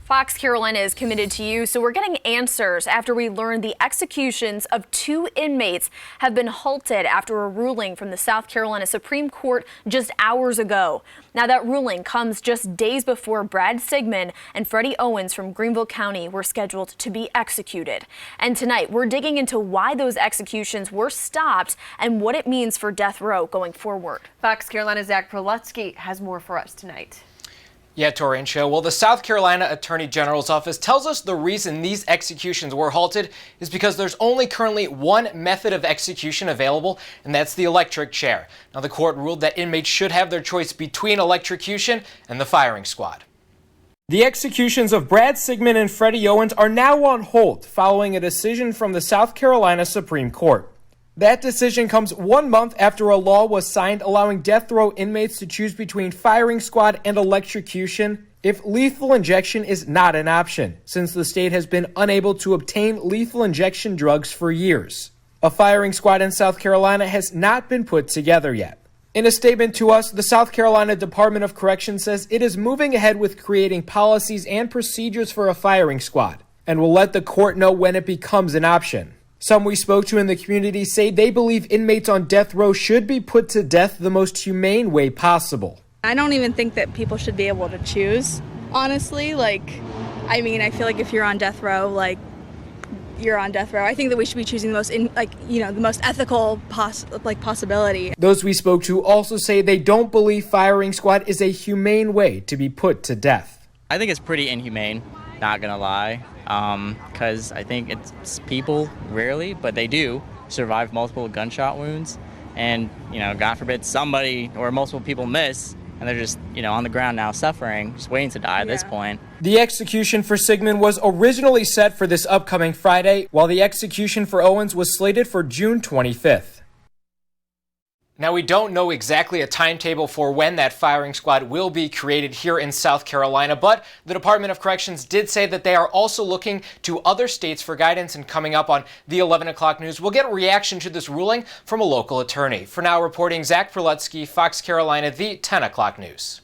Fox Carolina is committed to you, so we're getting answers after we learned the executions of 2 inmates have been halted after a ruling from the South Carolina Supreme Court just hours ago. Now, that ruling comes just days before Brad Sigmund and Freddie Owens from Greenville County were scheduled to be executed. And tonight, we're digging into why those executions were stopped and what it means for death row going forward. Fox Carolina's Prelutsky has more for us tonight. Yeah, Tori and Show. Well, the South Carolina Attorney General's office tells us the reason these executions were halted is because there's only currently one method of execution available, and that's the electric chair. Now, the court ruled that inmates should have their choice between electrocution and the firing squad. The executions of Brad Sigmund and Freddie Owens are now on hold following a decision from the South Carolina Supreme Court. That decision comes 1 month after a law was signed allowing death row inmates to choose between firing squad and electrocution if lethal injection is not an option, since the state has been unable to obtain lethal injection drugs for years. A firing squad in South Carolina has not been put together yet. In a statement to us, the South Carolina Department of Corrections says it is moving ahead with creating policies and procedures for a firing squad and will let the court know when it becomes an option. Some we spoke to in the community say they believe inmates on death row should be put to death the most humane way possible. I don't even think that people should be able to choose, honestly. I feel like if you're on death row, you're on death row. I think that we should be choosing the most ethical possibility. Those we spoke to also say they don't believe firing squad is a humane way to be put to death. I think it's pretty inhumane, not gonna lie, because I think it's people rarely, but they do survive multiple gunshot wounds, and God forbid somebody or multiple people miss, and they're just on the ground now suffering, just waiting to die at this point. The execution for Sigmund was originally set for this upcoming Friday, while the execution for Owens was slated for June 25th. Now, we don't know exactly a timetable for when that firing squad will be created here in South Carolina, but the Department of Corrections did say that they are also looking to other states for guidance, and coming up on the 11 o'clock news, we'll get a reaction to this ruling from a local attorney. For now, reporting Prelutsky, Fox Carolina, the 10 o'clock news.